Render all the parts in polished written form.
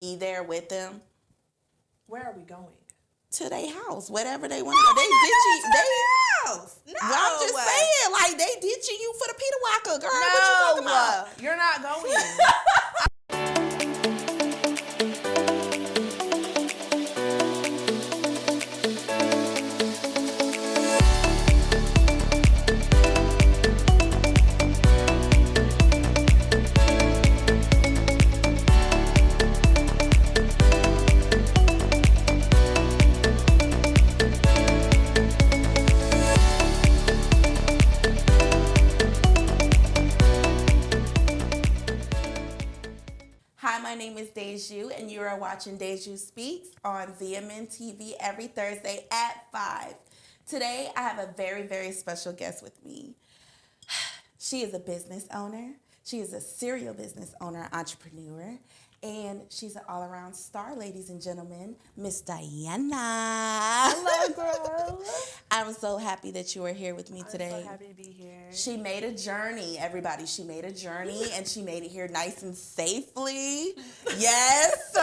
be there with them. Where are we going? To their house, whatever they want to go. They ditch you. House. No. I'm just saying, like, they ditching you for the Peter Walker, girl. No, what you talking about? You're not going. Hi, my name is Deju, and you are watching Deju Speaks on VMN TV every Thursday at 5. Today, I have a very, very special guest with me. She is a business owner. She is a serial business owner, entrepreneur, and she's an all-around star, ladies and gentlemen, Miss Dayana. Hello, girl. I'm so happy that you are here with me today. I'm so happy to be here. She made a journey, everybody. She made a journey, and she made it here nice and safely. Yes.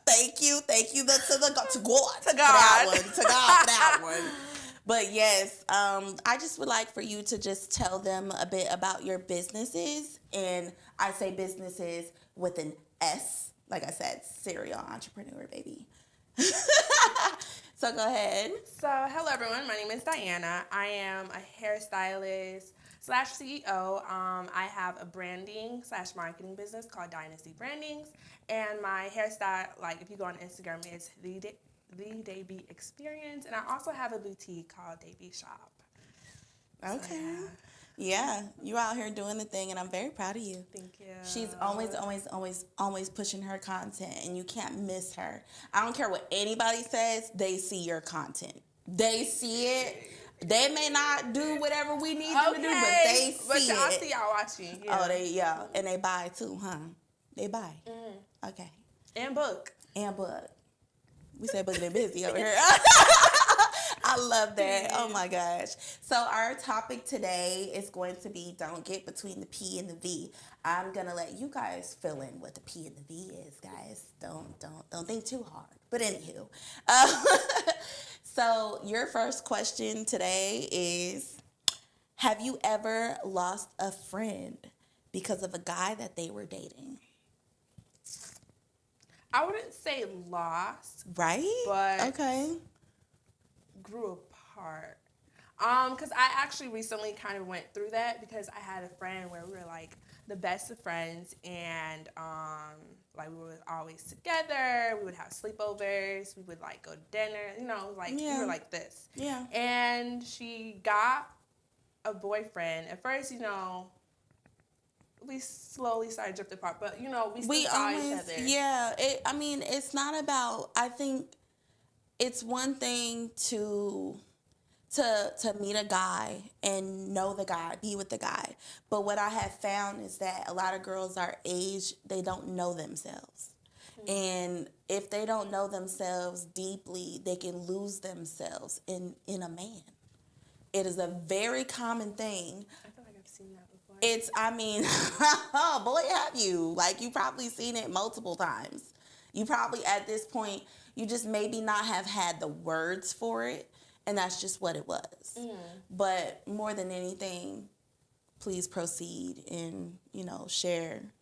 Thank you. Thank you to God. For that one. But yes, I just would like for you to just tell them a bit about your businesses. And I say businesses with an S. Like I said, serial entrepreneur, baby. So go ahead. So, hello everyone. My name is Dayana. I am a hairstylist / CEO. I have a branding / marketing business called Dynasty Brandings, and my hairstyle, like if you go on Instagram, it's the Daybe Experience, and I also have a boutique called Daybe Shop. Okay. So, yeah, you out here doing the thing, and I'm very proud of you. Thank you. She's always pushing her content, and you can't miss her. I don't care what anybody says, they see your content. They see it. They may not do whatever we need them to do, but they see it. I see y'all watching. Yeah. Oh, and they buy too, huh? They buy. Mm-hmm. Okay. And book. We said booking and busy over here. I love that. Oh my gosh. So our topic today is going to be don't get between the P and the V. I'm gonna let you guys fill in what the P and the V is, guys. Don't think too hard. But anywho. So your first question today is, have you ever lost a friend because of a guy that they were dating? I wouldn't say lost. Right? But okay. Grew apart. Because I actually recently kind of went through that because I had a friend where we were like the best of friends, and like we were always together. We would have sleepovers. We would like go to dinner. We were like this. Yeah. And she got a boyfriend. At first, we slowly started drifting apart, but we still saw each other. Yeah. It's not about. I think it's one thing to meet a guy and know the guy, be with the guy. But what I have found is that a lot of girls our age, they don't know themselves. Mm-hmm. And if they don't know themselves deeply, they can lose themselves in a man. It is a very common thing. I feel like I've seen that before. Oh boy, have you. Like, you've probably seen it multiple times. You probably, at this point, you just maybe not have had the words for it, and that's just what it was. Mm. But more than anything, please proceed and, share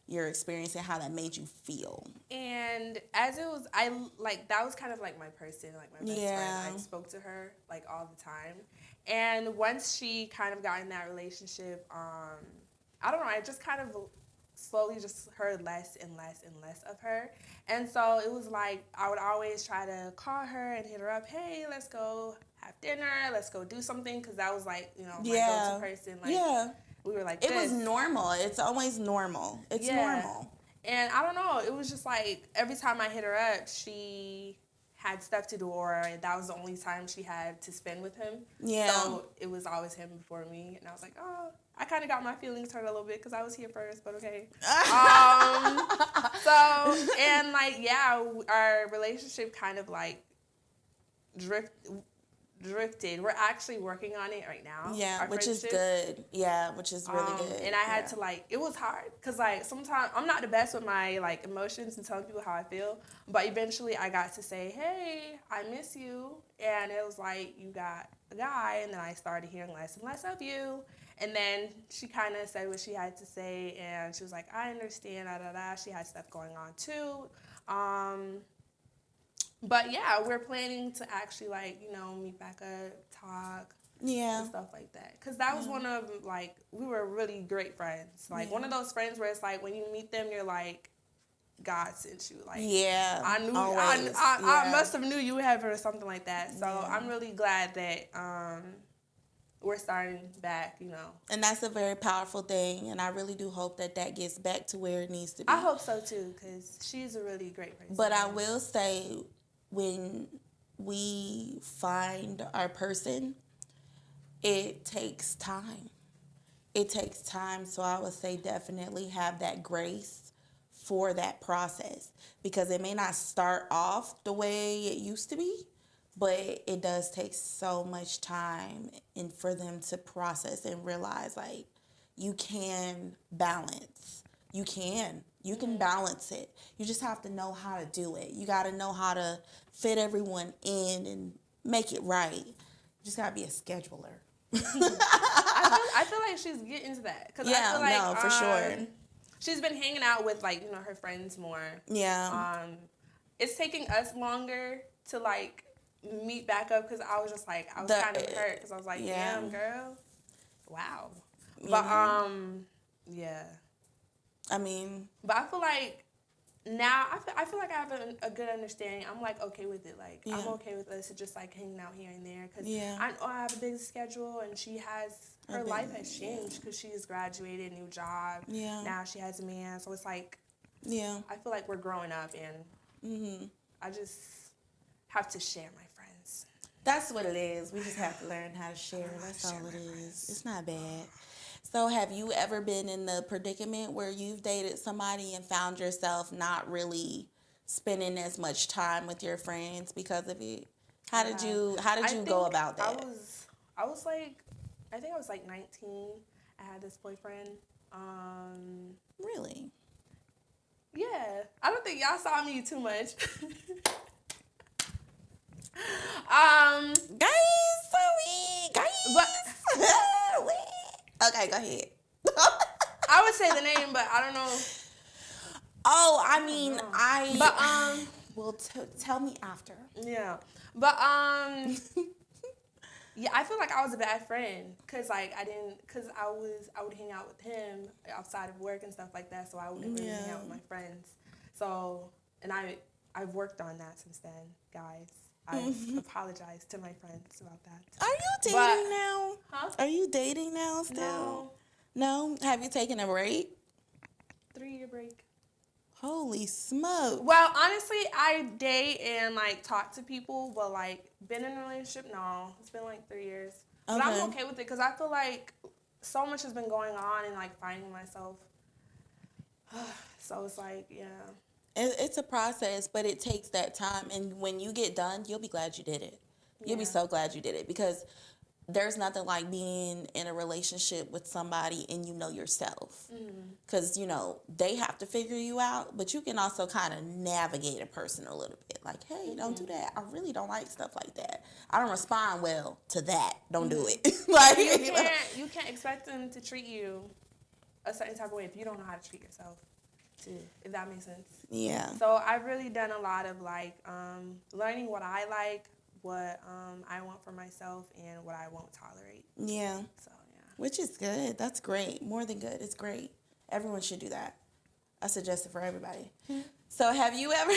your experience and how that made you feel. And as it was, that was kind of like my person, like my best friend. I spoke to her, like, all the time. And once she kind of got in that relationship, I don't know, I just kind of slowly just heard less and less and less of her. And so it was like I would always try to call her and hit her up, hey, let's go have dinner, let's go do something, because that was like, my go-to person. Like, we were like this. It was normal. It's always normal. It's normal. And I don't know, it was just like every time I hit her up, she had stuff to do, or that was the only time she had to spend with him. Yeah. So it was always him before me, and I was like, oh, I kind of got my feelings hurt a little bit because I was here first, but okay. Our relationship kind of like drifted. We're actually working on it right now. Yeah, which is good. Yeah, which is really good. And I had to like, it was hard because like sometimes I'm not the best with my like emotions and telling people how I feel. But eventually I got to say, hey, I miss you. And it was like, you got a guy. And then I started hearing less and less of you. And then she kind of said what she had to say. And she was like, I understand, da, da, da. She had stuff going on too. But yeah, we're planning to actually like, you know, meet back up, talk. Yeah. And stuff like that. Because that was one of, like, we were really great friends. Like, one of those friends where it's like, when you meet them, you're like, God sent you. Like, yeah. I knew, I must have knew you would have or something like that. So I'm really glad that we're starting back, you know. And that's a very powerful thing. And I really do hope that that gets back to where it needs to be. I hope so, too, because she's a really great person. But I will say, when we find our person, it takes time. It takes time. So I would say definitely have that grace for that process, because it may not start off the way it used to be, but it does take so much time and for them to process and realize, like, you can balance. You can balance it. You just have to know how to do it. You got to know how to fit everyone in and make it right. You just got to be a scheduler. I feel like she's getting to that. Cause I feel like, for sure. She's been hanging out with, like, you know, her friends more. Yeah. It's taking us longer to, like, meet back up, because I was just like, I was kind of hurt, because I was like, damn, girl. Wow. But, yeah. I mean. But I feel like now, I feel like I have a good understanding. I'm, like, okay with it. Like, I'm okay with us just, like, hanging out here and there. Because I know I have a busy schedule, and she has, her life has changed because she has graduated, new job. Yeah. Now she has a man. So it's like, I feel like we're growing up, and I just have to share my friends. That's what it is. We just have to learn how to share. That's all it is. It's not bad. So have you ever been in the predicament where you've dated somebody and found yourself not really spending as much time with your friends because of it? How did you go about that? I was like, I think I was like 19. I had this boyfriend. Really? Yeah. I don't think y'all saw me too much. Okay, go ahead. I would say the name, but I don't know. Oh, I mean, well, tell me after. Yeah, but yeah, I feel like I was a bad friend, cause like I would hang out with him outside of work and stuff like that, so I wouldn't really hang out with my friends. So, and I've worked on that since then, guys. I've apologized to my friends about that. Are you dating now? Huh? Are you dating now still? No? Have you taken a break? 3-year break. Holy smoke. Well, honestly, I date and, like, talk to people, but, like, been in a relationship? No. It's been, like, 3 years. Okay. But I'm okay with it, because I feel like so much has been going on and, like, finding myself. So it's like, yeah. It's a process, but it takes that time. And when you get done, you'll be glad you did it. You'll be so glad you did it, because there's nothing like being in a relationship with somebody and you know yourself. Because, you know, they have to figure you out, but you can also kind of navigate a person a little bit. Like, hey, don't do that. I really don't like stuff like that. I don't respond well to that. Don't do it. Like, you can't expect them to treat you a certain type of way if you don't know how to treat yourself, too, if that makes sense. Yeah. So I've really done a lot of, like, learning what I like, what I want for myself, and what I won't tolerate. Yeah. So, yeah. Which is good. That's great. More than good. It's great. Everyone should do that. I suggest it for everybody. So have you ever...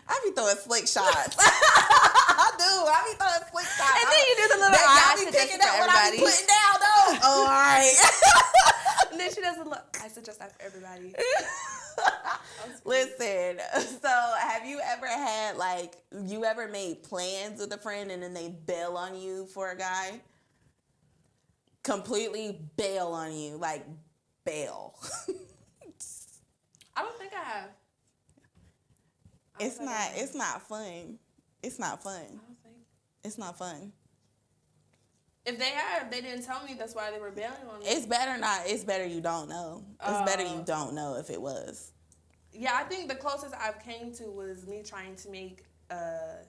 I be throwing slick shots. I do. I be throwing slick shots. And then you do the little eye. I be picking up what I be putting down, though. Oh, all right. And then she does a look. I suggest that for everybody. Listen, so have you ever had, like, you ever made plans with a friend and then they bail on you for a guy? Completely bail on you, like, bail. I don't think I have. It's not fun. It's not fun. I don't think. It's not fun. If they didn't tell me that's why they were bailing on me. It's better you don't know. It's better you don't know if it was. Yeah, I think the closest I've came to was me trying to make a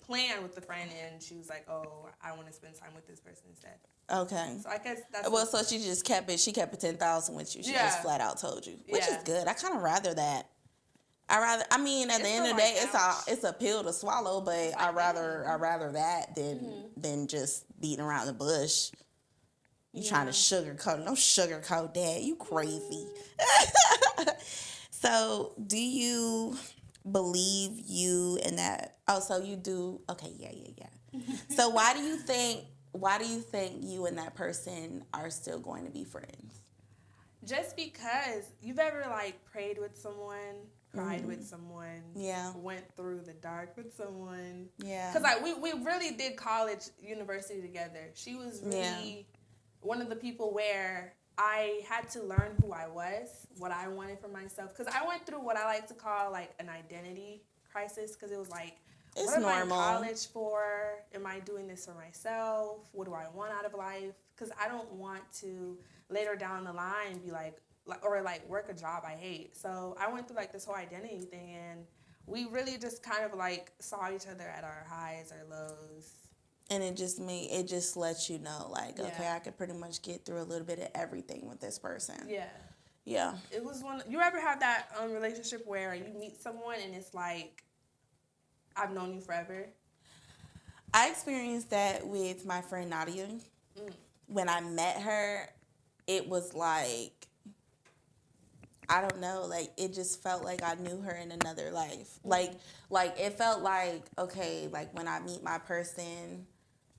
plan with the friend, and she was like, "Oh, I want to spend time with this person instead." Okay. So I guess that's so she just kept it. She kept it 10,000 with you. She just flat out told you, which is good. I kind of rather that. I mean, at the end of the day, it's a pill to swallow, but I rather that than just beating around the bush. You trying to sugarcoat? Don't sugarcoat that. You crazy. So, do you believe you in that? Oh, so you do. Okay, yeah. So why do you think you and that person are still going to be friends? Just because you've ever prayed with someone, cried with someone, went through the dark with someone. Yeah. Because we really did university together. She was really one of the people where I had to learn who I was, what I wanted for myself. Because I went through what I like to call an identity crisis. Because it was it's what am normal. I in college for? Am I doing this for myself? What do I want out of life? Because I don't want to later down the line be work a job I hate. So I went through this whole identity thing, and we really just kind of saw each other at our highs, our lows. And it just lets you know, okay, I could pretty much get through a little bit of everything with this person. Yeah. Yeah. It was you ever have that relationship where you meet someone and it's I've known you forever? I experienced that with my friend Nadia. When I met her, it was I don't know, it just felt like I knew her in another life. It felt okay, when I meet my person,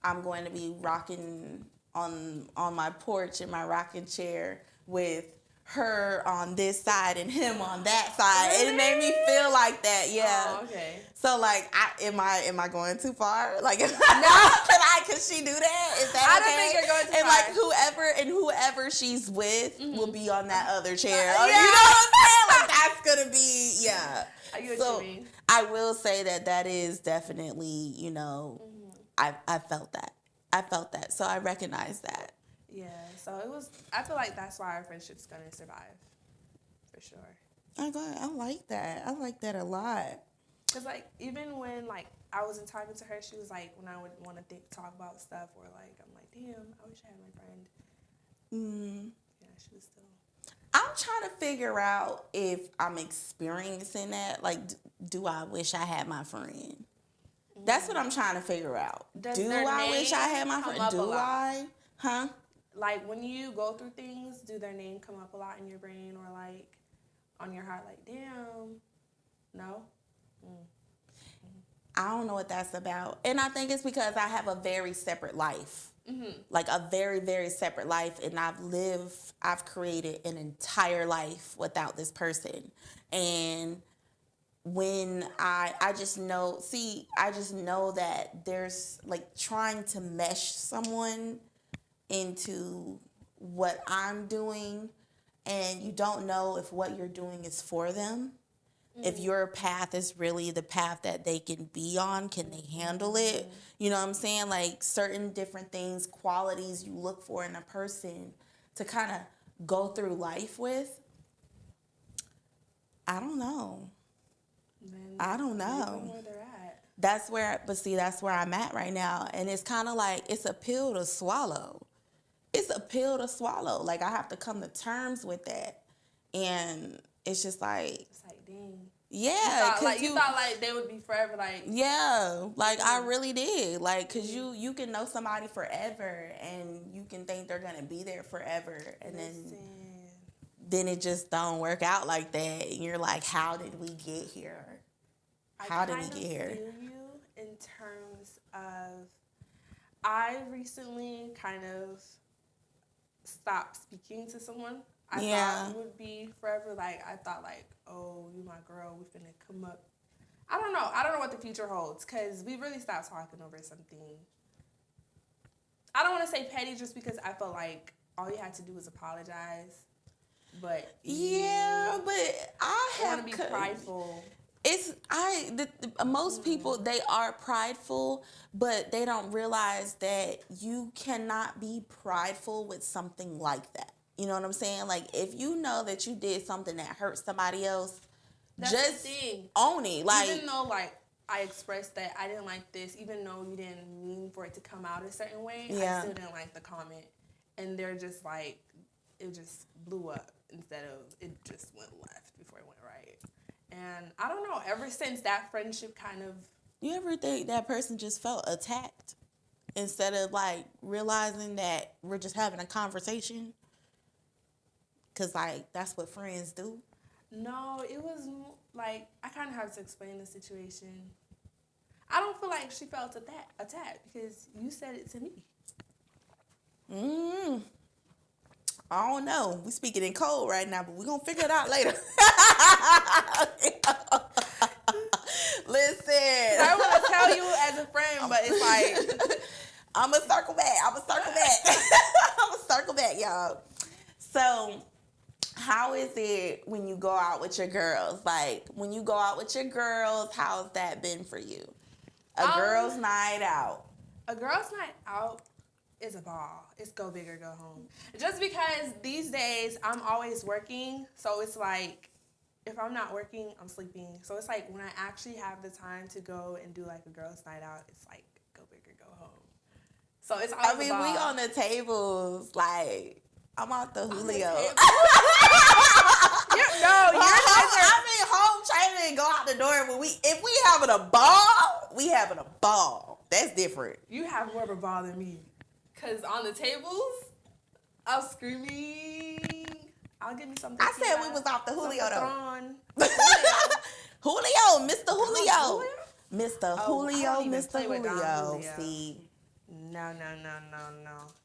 I'm going to be rocking on my porch in my rocking chair with her on this side and him on that side. Really? It made me feel like that, yeah. Oh, okay. So am I going too far? No. Can she do that? Is that I okay? don't think you're going too far. Whoever she's with will be on that other chair. Yeah. You know what I'm saying? That's gonna be I get what you mean. I will say that is definitely, I felt that. So I recognize that. Yeah, so I feel like that's why our friendship's gonna survive, for sure. I like that. I like that a lot. Cause even when I wasn't talking to her, she was when I would want to talk about stuff, or I'm damn, I wish I had my friend. Yeah, she was still. I'm trying to figure out if I'm experiencing that. Do I wish I had my friend? That's what I'm trying to figure out. Do I wish I had my friend? Do I? Huh? When you go through things, do their name come up a lot in your brain or on your heart? Damn, no? I don't know what that's about. And I think it's because I have a very separate life. A very, very separate life. And I've created an entire life without this person. And when I just know that there's trying to mesh someone into what I'm doing, and you don't know if what you're doing is for them. If your path is really the path that they can be on, can they handle it? You know what I'm saying? Certain different things, qualities you look for in a person to kind of go through life with. I don't know. I don't know. Where they're at. That's where I'm at right now. And it's kind of it's a pill to swallow. It's a pill to swallow. I have to come to terms with that. And it's just dang. Yeah. You thought they would be forever, Yeah. I really did. Because you can know somebody forever and you can think they're going to be there forever. And then it just don't work out like that. And you're how did we get here? How did we get here? I feel you in terms of, I recently kind of stopped speaking to someone. I thought it would be forever. I thought oh, you my girl, we finna come up. I don't know what the future holds, because we really stopped talking over something. I don't want to say petty, just because I felt all you had to do was apologize. But yeah, but I want to be prideful. Most people, they are prideful, but they don't realize that you cannot be prideful with something like that. You know what I'm saying? Like, if you know that you did something that hurt somebody else, That's just the thing. own it. Like, even though, like, I expressed that I didn't like this, even though you didn't mean for it to come out a certain way, I still didn't like the comment. And they're just like, it just blew up instead of it just went left before it went right. And I don't know, ever since that friendship kind of... You ever think that person just felt attacked instead of, like, realizing that we're just having a conversation? Because, like, that's what friends do. No, it was, like, I kind of had to explain the situation. I don't feel like she felt attacked because you said it to me. I don't know. We speaking in code right now, but we're going to figure it out later. Listen. I want to tell you as a friend, but it's like... I'm going to circle back. I'm going to circle back, y'all. So, how is it when you go out with your girls? Like, when you go out with your girls, how's that been for you? A girls' night out. A girls' night out is a ball. It's go big or go home. Just because these days I'm always working, so it's like if I'm not working, I'm sleeping. So it's like when I actually have the time to go and do like a girls' night out, it's like go big or go home. So it's always a ball. We on the tables, like, I'm out the Julio. I'm home training and go out the door. But if we having a ball, we having a ball. That's different. You have more of a ball than me. Because on the tables, I was screaming. I'll give me something. I said we was off the Julio, though. Julio, Mr. Julio. Mr. Julio. Julio. See. No.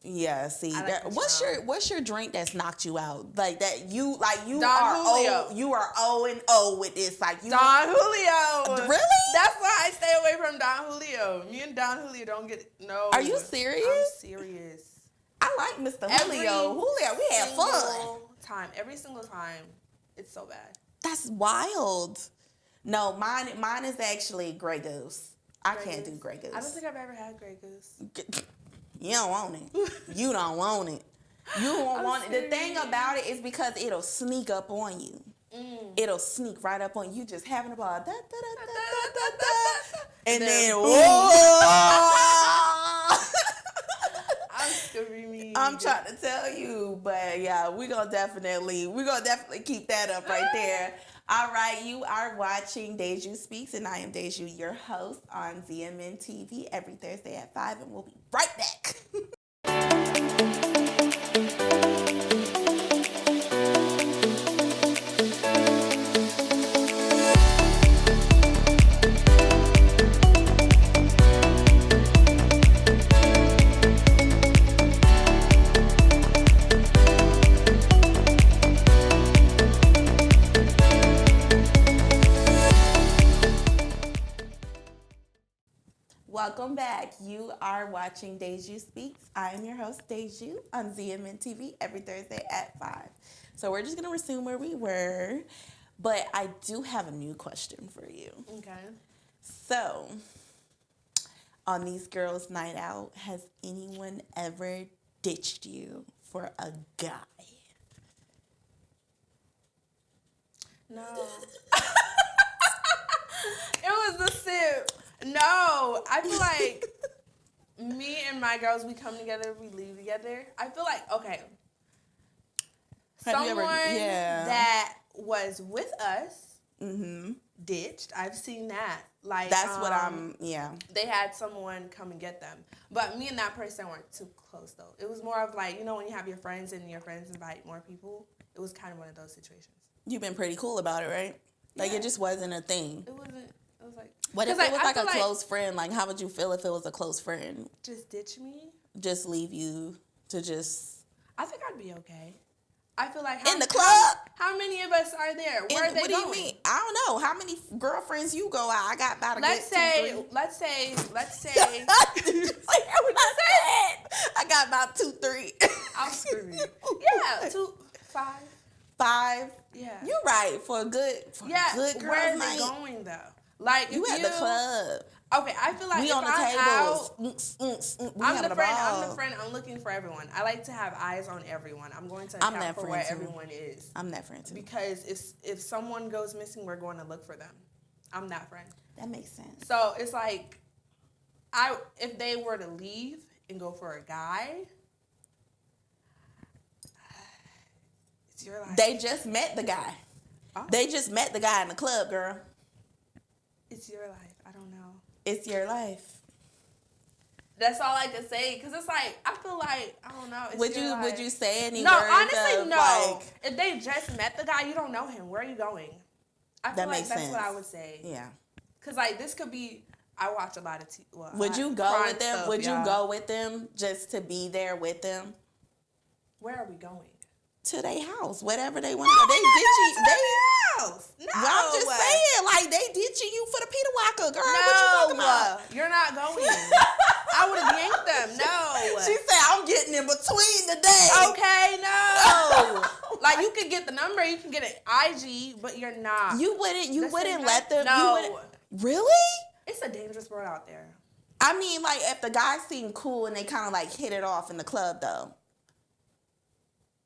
Yeah, see. Like what's your drink that's knocked you out? Like that you Don are Julio. You are 0-0 with this. Like you Don Julio. Really? That's why I stay away from Don Julio. Me and Don Julio don't get no. Are you serious? I'm serious. I like Mr. Julio. We had fun. Every single time. It's so bad. That's wild. No, mine is actually Grey Goose. I can't do Grey Goose. I don't think I've ever had Grey Goose. You don't want it. You don't want it. You don't want it. The thing about it is because it'll sneak up on you. It'll sneak right up on you. Just having a ball. Da, da, da, da, da, da, and then I'm screaming. I'm trying to tell you, but yeah, we're gonna definitely keep that up right there. All right, you are watching Deju Speaks, and I am Deju, your host on ZMN TV every Thursday at 5, and we'll be right back. Welcome back. You are watching Deju Speaks. I am your host, Deju, on ZMN TV every Thursday at 5. So we're just going to resume where we were, but I do have a new question for you. Okay. So, on these girls' night out, has anyone ever ditched you for a guy? No. It was the sip. No, I feel like me and my girls, we come together, we leave together. I feel like, okay, someone that was with us ditched. I've seen that. Like that's what They had someone come and get them, but me and that person weren't too close though. It was more of like, you know, when you have your friends and your friends invite more people. It was kind of one of those situations. You've been pretty cool about it, right? Like it just wasn't a thing. It wasn't. It was like. What if it was like a close friend? Like, how would you feel if it was a close friend? Just ditch me? Just leave you to just... I think I'd be okay. I feel like... In the club? How many of us are there? Where are they going? What do you mean? I don't know. How many girlfriends you go out? I got about a Let's say... Let's say... I got about 2, 3. I'm screaming. Yeah, 2, 5. 5. Yeah. You're right. For a good girls' where are night. they going though? Like You at the club. Okay, I feel like We if on the I'm tables. out, We I'm having the a friend. ball. I'm the friend. I'm looking for everyone. I like to have eyes on everyone. I'm going to I'm account that for friend where too. everyone is. I'm that friend too. Because if someone goes missing, we're going to look for them. I'm that friend. That makes sense. So it's like, if they were to leave and go for a guy, it's your life. They just met the guy. Oh. They just met the guy in the club, girl. It's your life. I don't know. It's your life. That's all I can say. Cause it's like I feel like I don't know. It's Would life. you say any No, words honestly, of, no. like, If they just met the guy, you don't know him. Where are you going? I feel that like makes that's sense. what I would say. Yeah. Cause like this could be. I watch a lot of Would you go with them? Stuff, Would you go with them just to be there with them? Where are we going? To their house, whatever they want to go. They ditch you. House. No. Well, I'm just saying, like they ditching you for the Peter Walker, girl. No, What you talking about? You're not going. I would have yanked them. No. She said, I'm getting in between today. Okay, no. Like you could get the number, you can get an IG, but you're not. You wouldn't let them. No. Really? It's a dangerous world out there. I mean, like if the guys seem cool and they kind of like hit it off in the club, though.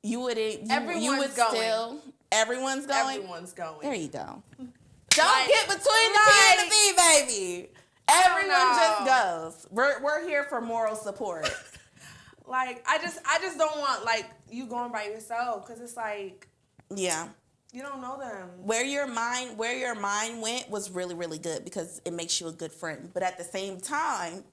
You wouldn't. You would going. still. Everyone's going. Everyone's going. There you go. Don't Like, get between the P and the V, baby. Everyone just goes. We're here for moral support. Like I just don't want like you going by yourself because it's like Yeah. you don't know them. Where your mind went was really, really good because it makes you a good friend. But at the same time,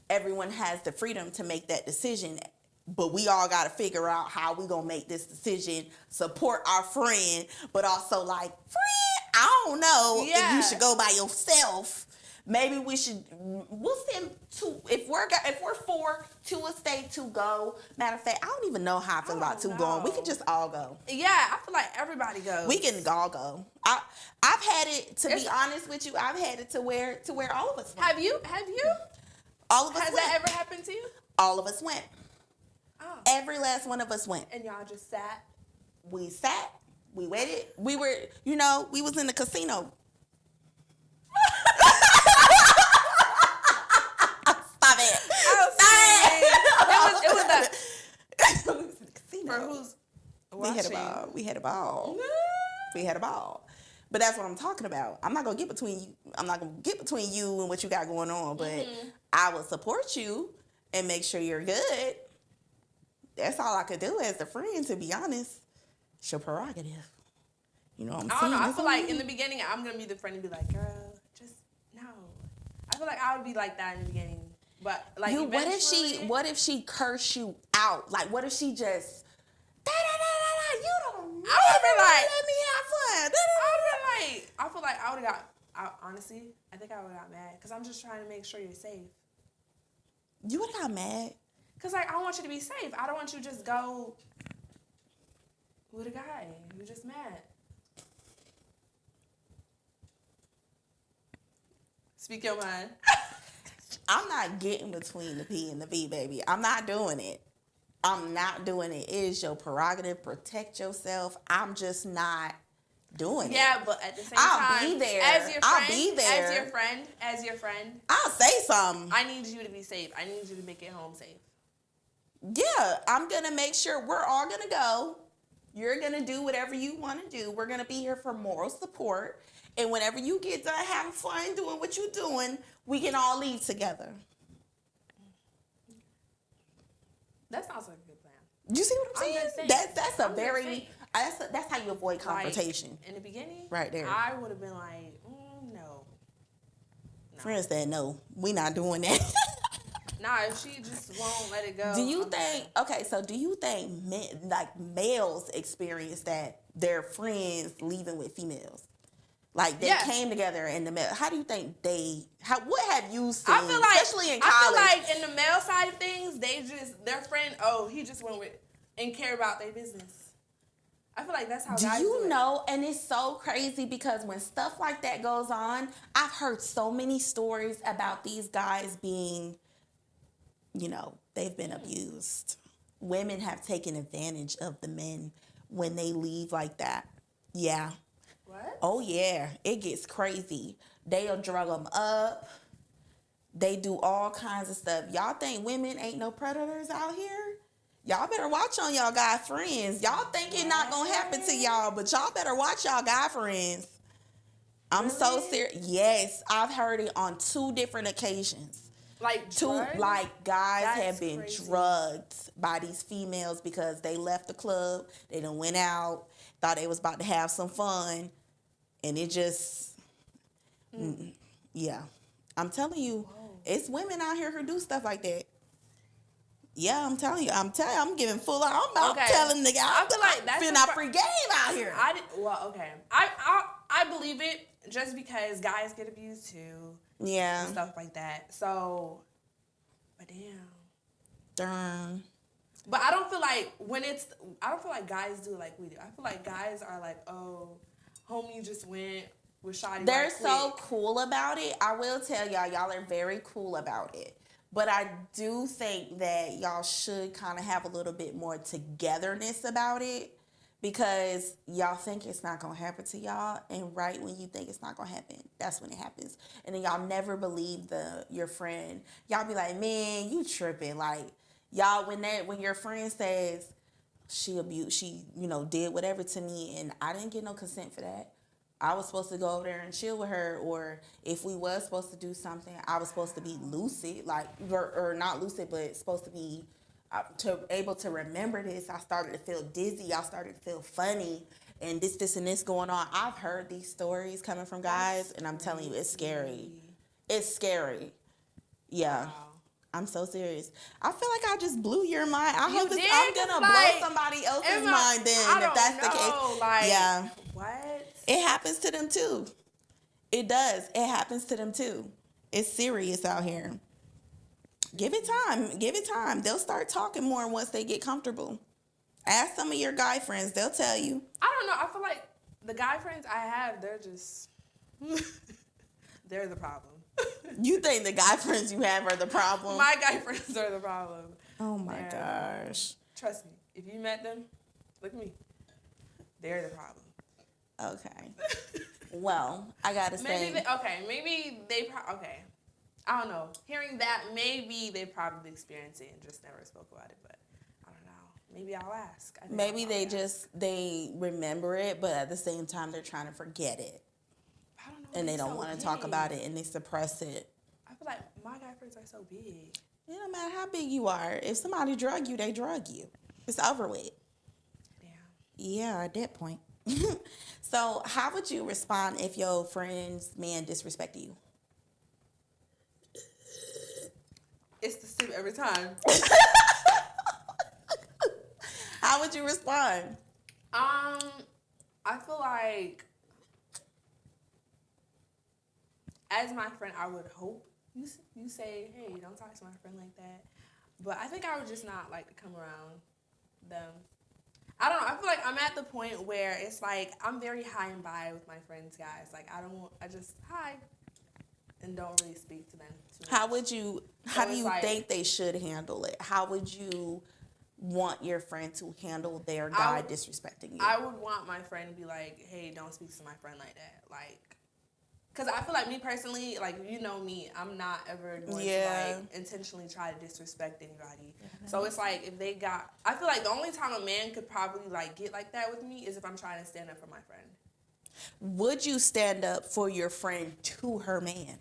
everyone has the freedom to make that decision. But we all got to figure out how we going to make this decision, support our friend, but also like, friend, I don't know if you should go by yourself. Maybe we'll send 2. If we're 4, 2 will stay, 2 go. Matter of fact, I don't even know how I feel about 2 going. We can just all go. Yeah, I feel like everybody goes. We can all go. I've had it, to be honest with you, I've had it to where all of us went. Have you? All of us Has went. that ever happened to you? All of us went. Oh. Every last one of us went. And y'all just sat? We sat. We waited. We were, we was in the casino. Stop it. It was the we was in the casino. for who's We had a ball. We had a ball. But that's what I'm talking about. I'm not gonna get between you. I'm not gonna get between you and what you got going on. But I will support you and make sure you're good. That's all I could do as a friend, to be honest. It's your prerogative. You know what I'm saying? I don't know. I feel like in the beginning, I'm going to be the friend and be like, girl, just no. I feel like I would be like that in the beginning. But like, what if she curse you out? Like, what if she just, you don't know. I would be like, let me have fun. I feel like I would have honestly, I think I would have got mad because I'm just trying to make sure you're safe. You would have got mad? Because like, I want you to be safe. I don't want you to just go with a guy. You're just mad. Speak your mind. I'm not getting between the P and the V, baby. I'm not doing it. It is your prerogative. Protect yourself. I'm just not doing it. Yeah, but at the same time, I'll be there. I'll be there. As your friend. I'll say something. I need you to be safe. I need you to make it home safe. Yeah, I'm going to make sure we're all going to go. You're going to do whatever you want to do. We're going to be here for moral support. And whenever you get done having fun doing what you're doing, we can all leave together. That sounds like a good plan. You see what I'm saying? That's how you avoid confrontation. Like, in the beginning, right there. I would have been like, no. Friends said no. We not doing that. Nah, if she just won't let it go. Do you think males experience that their friends leaving with females? Like they came together in the male. How do you think what have you seen? I feel like, especially in college. I feel like in the male side of things, their friend, he just went with and care about their business. I feel like that's how guys do it. Know? And it's so crazy because when stuff like that goes on, I've heard so many stories about these guys being, they've been abused. Women have taken advantage of the men when they leave like that. Yeah. What? Oh, yeah. It gets crazy. They'll drug them up. They do all kinds of stuff. Y'all think women ain't no predators out here? Y'all better watch on y'all guy friends. Y'all think it not going to happen to y'all, but y'all better watch y'all guy friends. I'm so serious. Yes, I've heard it on 2 different occasions. Like drugs? Like guys That's have been crazy. drugged by these females because they left the club, they done went out, thought they was about to have some fun, and it just, yeah. I'm telling you, it's women out here who do stuff like that. Yeah, I'm telling you, I'm giving full. I'm telling the guy. I feel like that's a free game out here. I believe it just because guys get abused too. Yeah, and stuff like that. So, but darn. But I don't feel like I don't feel like guys do it like we do. I feel like guys are like, oh, homie, you just went with Shawty. They're so cool about it. I will tell y'all are very cool about it. But I do think that y'all should kind of have a little bit more togetherness about it because y'all think it's not going to happen to y'all. And right when you think it's not going to happen, that's when it happens. And then y'all never believe your friend. Y'all be like, man, you tripping. Like, y'all, when your friend says she did whatever to me and I didn't get no consent for that. I was supposed to go over there and chill with her, or if we was supposed to do something, I was supposed to be lucid, or not lucid, but supposed to be able to remember this. I started to feel dizzy. I started to feel funny, and this, and this going on. I've heard these stories coming from guys, and I'm telling you, it's scary. It's scary. Yeah. Wow. I'm so serious. I feel like I just blew your mind. I'm going to blow somebody else's mind then, if that's the case. Yeah. What? It happens to them too. It does. It happens to them too. It's serious out here. Give it time. Give it time. They'll start talking more once they get comfortable. Ask some of your guy friends. They'll tell you. I don't know. I feel like the guy friends I have, they're just, they're the problem. You think the guy friends you have are the problem? My guy friends are the problem. Oh my gosh. Trust me. If you met them, look at me. They're the problem. Okay. Well, I gotta say. Okay. I don't know. Hearing that, maybe they probably experienced it and just never spoke about it. But I don't know. Maybe I'll ask. Maybe they remember it, but at the same time they're trying to forget it. I don't know. And they don't want to talk about it and they suppress it. I feel like my guy friends are so big. It don't matter how big you are. If somebody drug you, they drug you. It's over with. Damn. Yeah, at that point. So, how would you respond if your friend's man disrespected you? It's the same every time. How would you respond? I feel like as my friend, I would hope you say, hey, don't talk to my friend like that. But I think I would just not like to come around them. I don't know. I feel like I'm at the point where it's like I'm very high and by with my friends, guys. Like I just hi and don't really speak to them too much. How do you think they should handle it? How would you want your friend to handle their guy disrespecting you? I would want my friend to be like, hey, don't speak to my friend like that. Like, because I feel like me personally, like, you know me, I'm not ever going to, like, intentionally try to disrespect anybody. So it's like, I feel like the only time a man could probably, like, get like that with me is if I'm trying to stand up for my friend. Would you stand up for your friend to her man?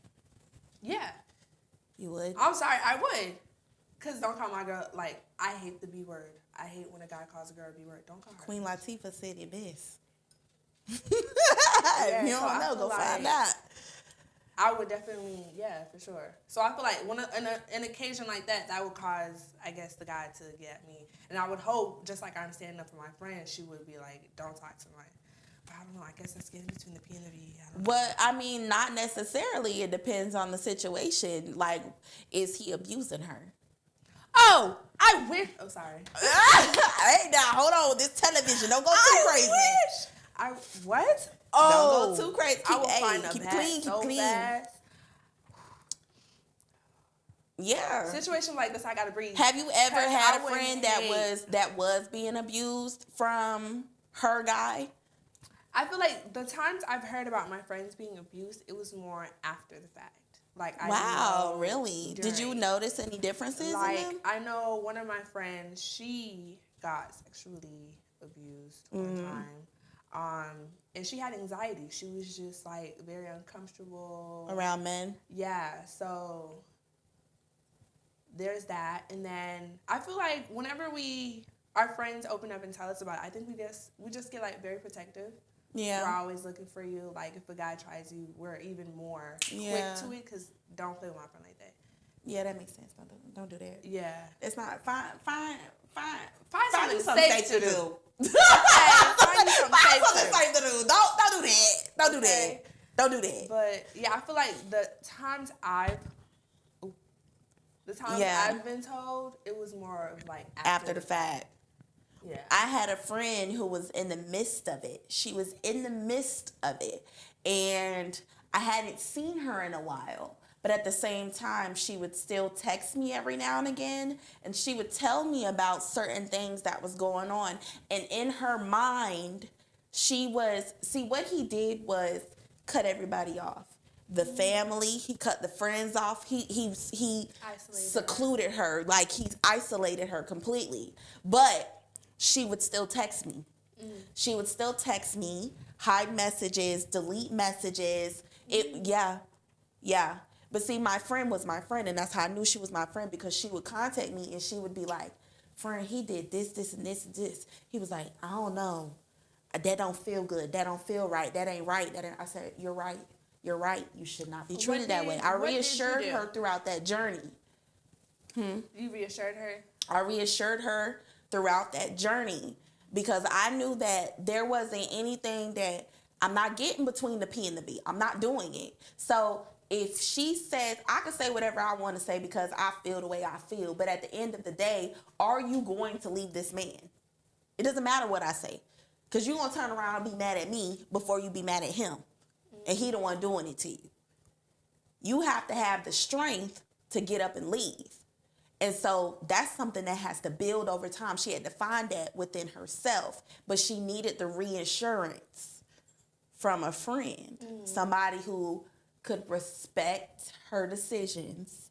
Yeah. You would? I'm sorry, I would. Because don't call my girl, like, I hate the B word. I hate when a guy calls a girl a B word. Don't call her. Queen Latifah said it best. Yeah, you don't know, go find out. I would definitely, yeah, for sure. So I feel like when an occasion like that would cause, I guess, the guy to get me. And I would hope, just like I'm standing up for my friend, she would be like, don't talk to my. But I don't know. I guess that's getting between the P and the V. But, I mean, not necessarily. It depends on the situation. Like, is he abusing her? Oh, I wish. Oh, sorry. Hey, now, hold on. This television. Don't go too crazy. What? Oh. Don't go too crazy. I will find a keep bat clean. so Keep clean. fast. Yeah. Situation like this, I gotta breathe. Have you ever had a friend that was being abused from her guy? I feel like the times I've heard about my friends being abused, it was more after the fact. Like, Wow, really? Did you notice any differences in them? I know one of my friends, she got sexually abused one time. And she had anxiety. She was just, like, very uncomfortable. Around men? Yeah, so there's that. And then I feel like whenever our friends open up and tell us about it, I think we just get, like, very protective. Yeah. We're always looking for you. Like, if a guy tries you, we're even more quick to it, because don't play with my friend like that. Yeah, that makes sense. Don't do that. Yeah. It's not. Find something something safe to do. Okay, Find something safe to do. Don't do that. Don't do that. Don't do that. But, yeah, I feel like the times I've been told, it was more of, like, after the fact. Yeah. I had a friend who was in the midst of it. She was in the midst of it. And I hadn't seen her in a while. But at the same time, she would still text me every now and again. And she would tell me about certain things that was going on. And in her mind, what he did was cut everybody off. The family, he cut the friends off. He secluded her. Like, he isolated her completely. But she would still text me. She would still text me, hide messages, delete messages. Yeah. But see, my friend was my friend, and that's how I knew she was my friend, because she would contact me and she would be like, friend, he did this, this, and this, and this. He was like, I don't know. That don't feel good. That don't feel right. That ain't right. I said, you're right. You're right. You should not be treated that way. I reassured her throughout that journey. You reassured her? I reassured her throughout that journey, because I knew that there wasn't anything that I'm not getting between the P and the B. I'm not doing it. So if she says, I can say whatever I want to say because I feel the way I feel. But at the end of the day, are you going to leave this man? It doesn't matter what I say, because you're going to turn around and be mad at me before you be mad at him. And he the one doing it to you. You have to have the strength to get up and leave. And so that's something that has to build over time. She had to find that within herself, but she needed the reassurance from a friend, somebody who could respect her decisions,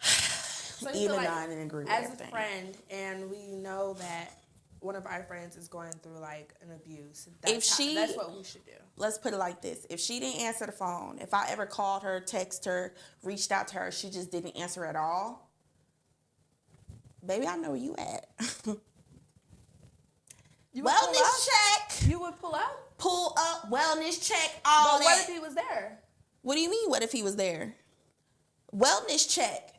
so even like, though I didn't agree with as everything. a friend, and we know that one of our friends is going through, like, an abuse. That's what we should do. Let's put it like this. If she didn't answer the phone, if I ever called her, texted her, reached out to her, she just didn't answer at all, baby, I know where you at. Wellness check. You would pull up? Pull up, wellness check, all but that. what if he was there? What do you mean, what if he was there? Wellness check.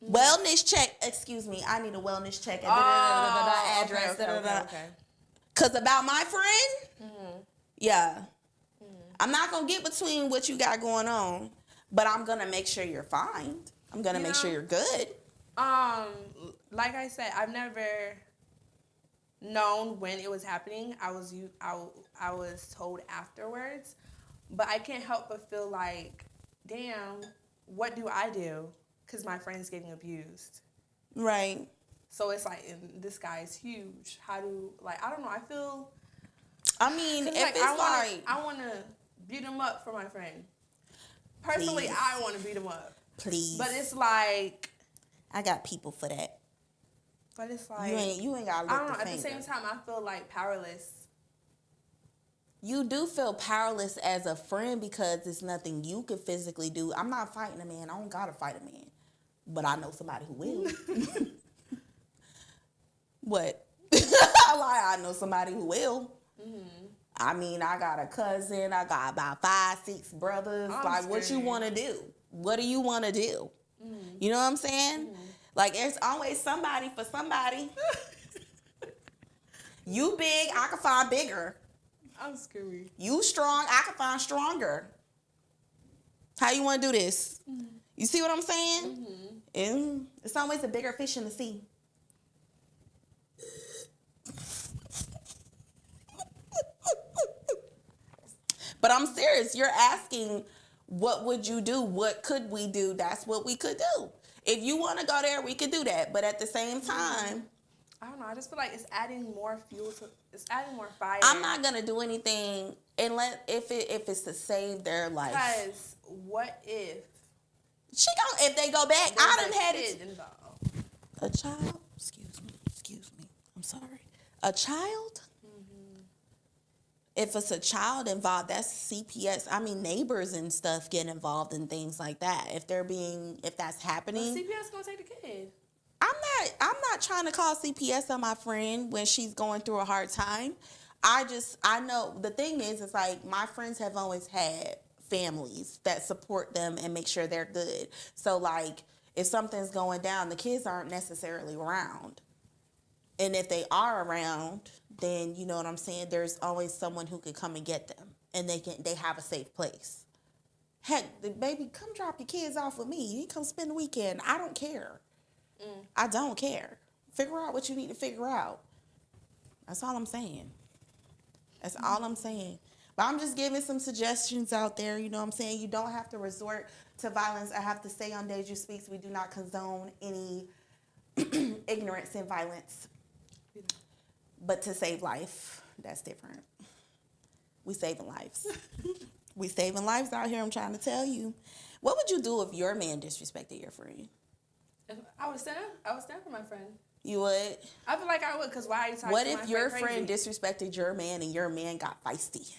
Wellness check. Excuse me, I need a wellness check. Address. Okay. Because about my friend, yeah. I'm not going to get between what you got going on, but I'm going to make sure you're fine. I'm going to make sure you're good. Like I said, I've never known when it was happening. I was told afterwards, but I can't help but feel like, damn, what do I do? Because my friend's getting abused. Right. So it's like, and this guy is huge. How do, like, I don't know. I mean, if I want to beat him up for my friend. Personally, Please. I want to beat him up. Please. But it's like, I got people for that. But it's like, you ain't got to lift I don't know. the At finger. the same time, I feel like powerless. You do feel powerless as a friend because it's nothing you can physically do. I'm not fighting a man. I don't got to fight a man. But I know somebody who will. What? I know somebody who will. I mean, I got a cousin. I got about 5, 6 brothers. What you want to do? What do you want to do? You know what I'm saying? Like, there's always somebody for somebody. You big, I can find bigger. I'm screwy. You strong, I can find stronger. How you want to do this? You see what I'm saying? And it's always a bigger fish in the sea. But I'm serious. You're asking, what would you do? What could we do? That's what we could do. If you want to go there, we could do that. But at the same time, I don't know. I just feel like it's adding more it's adding more fire. I'm not gonna do anything unless if it's to save their life. Because what if if they go back, I done had it involved. A child. Excuse me. I'm sorry. A child. If it's a child involved, that's CPS. I mean, neighbors and stuff get involved in things like that. If that's happening, well, CPS gonna take the kid. I'm not trying to call CPS on my friend when she's going through a hard time. I know the thing is, it's like my friends have always had families that support them and make sure they're good. So like, if something's going down, the kids aren't necessarily around. And if they are around, then you know what I'm saying, there's always someone who can come and get them, and they have a safe place. Heck, baby, come drop your kids off with me. You come spend the weekend. I don't care. I don't care. Figure out what you need to figure out. That's all I'm saying. That's all I'm saying. But I'm just giving some suggestions out there. You know what I'm saying? You don't have to resort to violence. I have to say on Deju Speaks, we do not condone any ignorance and violence. But to save life, that's different. We saving lives. We saving lives out here, I'm trying to tell you. What would you do if your man disrespected your friend? I would stand for my friend. You would? I feel like I would, because why are you talking what to if my your friend disrespected your man and your man got feisty?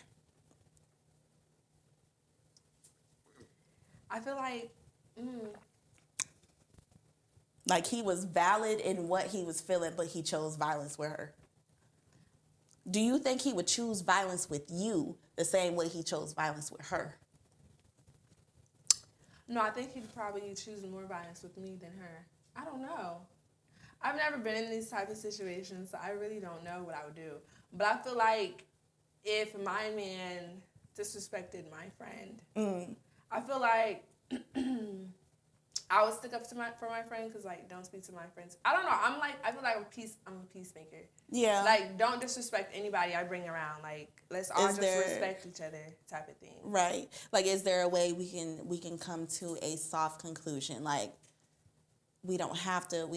I feel like he was valid in what he was feeling, but he chose violence with her. Do you think he would choose violence with you the same way he chose violence with her? No, I think he'd probably choose more violence with me than her. I don't know. I've never been in these type of situations, so I really don't know what I would do. But I feel like if my man disrespected my friend, I feel like I would stick up for my friend, because like, don't speak to my friends. I don't know. I feel like I'm a peacemaker. Yeah. Like, don't disrespect anybody I bring around. Like, let's all respect each other, type of thing. Right. Like, is there a way we can come to a soft conclusion? Like, we don't have to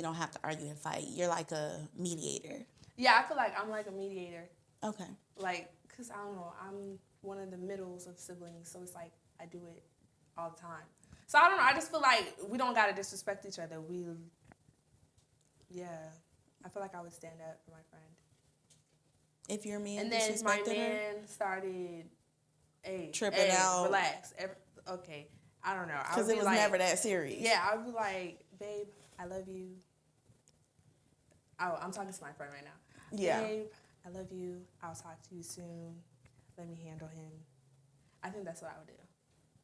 argue and fight. You're like a mediator. Yeah, I feel like I'm like a mediator. Okay. Like, because I don't know, I'm one of the middles of siblings, so it's like I do it all the time. So I don't know, I just feel like we don't got to disrespect each other. I feel like I would stand up for my friend. If your man disrespected her? And then my man started, tripping out. Relax. Okay, I don't know. Because it was like, never that serious. Yeah, I would be like, babe, I love you. Oh, I'm talking to my friend right now. Yeah. Babe, I love you. I'll talk to you soon. Let me handle him. I think that's what I would do.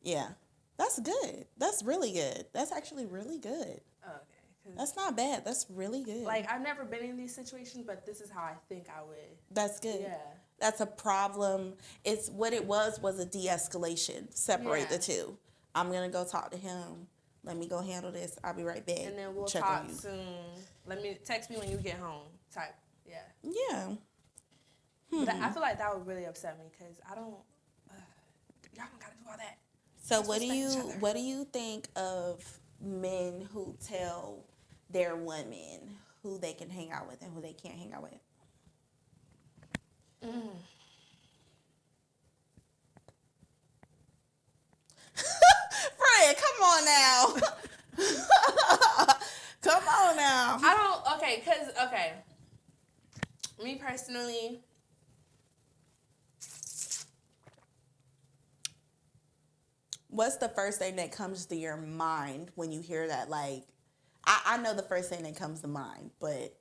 Yeah. That's good. That's really good. That's actually really good. Okay. That's not bad. That's really good. Like, I've never been in these situations, but this is how I think I would. That's good. Yeah. That's a problem. It's what it was a de-escalation. Separate the two. I'm going to go talk to him. Let me go handle this. I'll be right back. And then we'll talk soon. Text me when you get home type. Yeah. Yeah. But I feel like that would really upset me, because I don't, y'all don't got to do all that. So what do you think of men who tell their women who they can hang out with and who they can't hang out with? Fred, come on now. Come on now. Me personally, what's the first thing that comes to your mind when you hear that? Like, I know the first thing that comes to mind, but...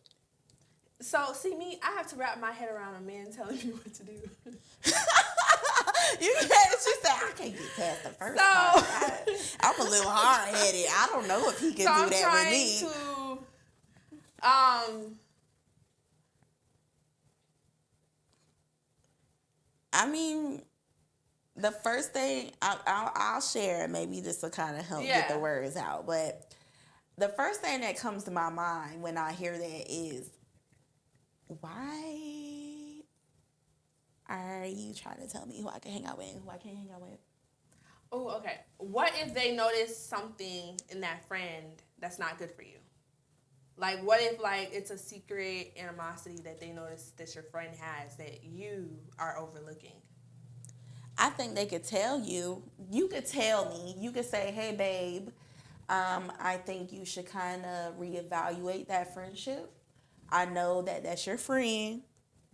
So, see, I have to wrap my head around a man telling me what to do. You can't. She said, I can't get past the first part. I'm a little hard-headed. I don't know if he can do that with me. I mean... The first thing I'll share, maybe this will kind of help get the words out, but the first thing that comes to my mind when I hear that is, why are you trying to tell me who I can hang out with and who I can't hang out with? Oh, okay. What if they notice something in that friend that's not good for you? Like, what if, like, it's a secret animosity that they notice that your friend has that you are overlooking? I think they could tell you. You could tell me. You could say, hey, babe, I think you should kind of reevaluate that friendship. I know that that's your friend,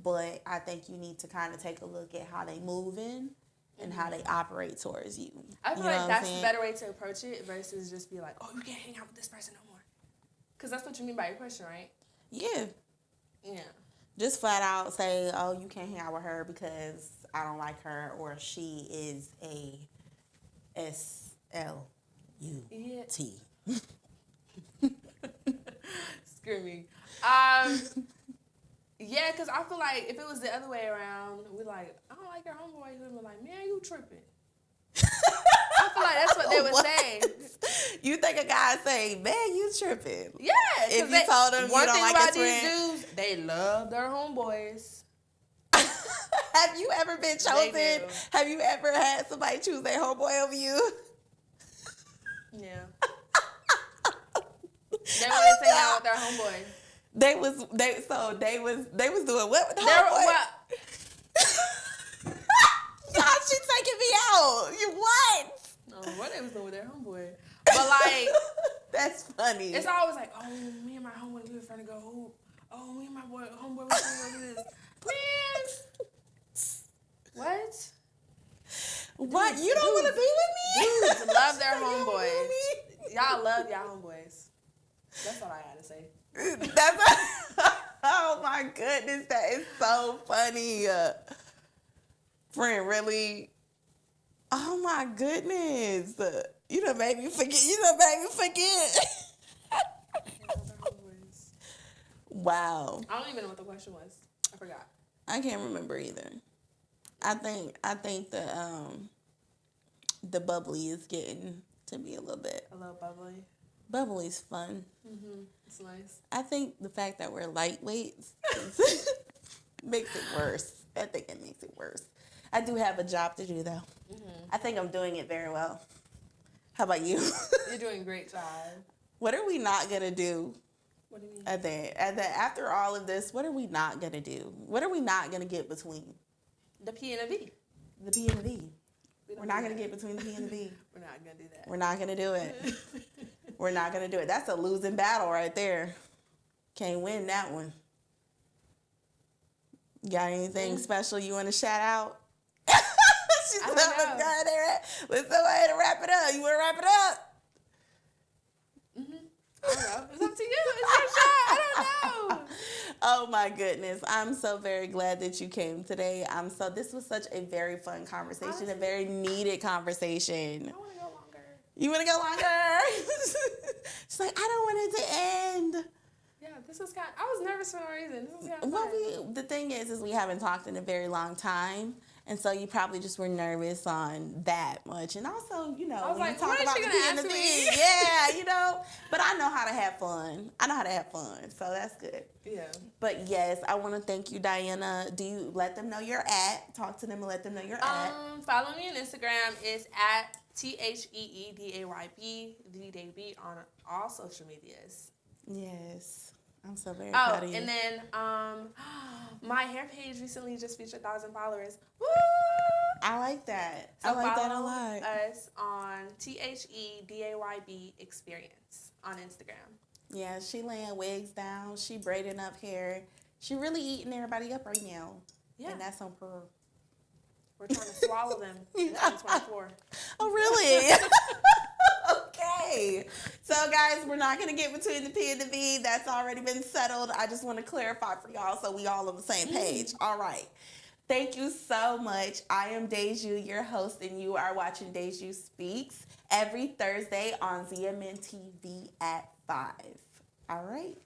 but I think you need to kind of take a look at how they moving and how they operate towards you. I feel like that's the better way to approach it versus just be like, oh, you can't hang out with this person no more. Because that's what you mean by your question, right? Yeah. Yeah. Just flat out say, oh, you can't hang out with her because I don't like her, or she is a SLUT. Screaming. Yeah, because I feel like if it was the other way around, we're like, I don't like your homeboy. He would be like, man, you tripping. I feel like that's what they would say. You think a guy say, man, you tripping? Yeah. If you told him you don't like his friend. These dudes, they love their homeboys. Have you ever been chosen? Have you ever had somebody choose their homeboy over you? Yeah. They wanted to hang out with their homeboy. They was doing what with the homeboy? Y'all, she taking me out. You what? No, what they was doing with their homeboy. But like, that's funny. It's always like, oh, me and my homeboy, we were trying to go hoop. Oh, me and my homeboy, we were trying to go do this. Man. What? What? Dudes, you don't want to be with me? Dudes love their homeboys. Y'all love y'all homeboys. That's all I gotta say. Oh my goodness, that is so funny. Friend, really? Oh my goodness. You done made me forget. Wow. I don't even know what the question was. I forgot. I can't remember either. I think the bubbly is getting to be a little bubbly. Bubbly's fun. Mm-hmm. It's nice. I think the fact that we're lightweights makes it worse. I think it makes it worse. I do have a job to do, though. Mm-hmm. I think I'm doing it very well. How about you? You're doing a great job. What are we not going to do? What do you mean? After all of this, what are we not going to do? What are we not going to get between? The P and the V. The P and the V. We're not going to get between the P and the V. We're not going to do that. We're not going to do it. We're not going to do it. That's a losing battle right there. Can't win that one. Got anything special you want to shout out? She's I don't know. Let's go ahead and wrap it up. You want to wrap it up? Mm-hmm. I don't know. It's up to you. It's your show. I don't know. Oh my goodness. I'm so very glad that you came today. This was such a very fun conversation, a very needed conversation. I want to go longer. You want to go longer? She's like, I don't want it to end. Yeah, this was kind of, I was nervous for no reason. This was kind of fun. The thing is we haven't talked in a very long time. And so you probably just were nervous on that much. And also, when you talk about the P and the V, yeah, but I know how to have fun. So that's good. Yeah. But yes, I want to thank you, Dayana. Do you let them know your at? Talk to them and let them know your at. Follow me on Instagram. It's at THEEDAYB, DDAB on all social medias. Yes. I'm so very proud of you. And then my hair page recently just reached 1,000 followers. Woo! I like that. So I like that a follow lot. us on THEDAYB Experience on Instagram. Yeah, she laying wigs down. She braiding up hair. She really eating everybody up right now. Yeah. And that's on Pearl. We're trying to swallow them in 2024. Oh, really? Okay. So, guys, we're not going to get between the P and the V. That's already been settled. I just want to clarify for y'all so we all on the same page. All right. Thank you so much. I am Deju, your host, and you are watching Deju Speaks every Thursday on ZMN TV at 5. All right.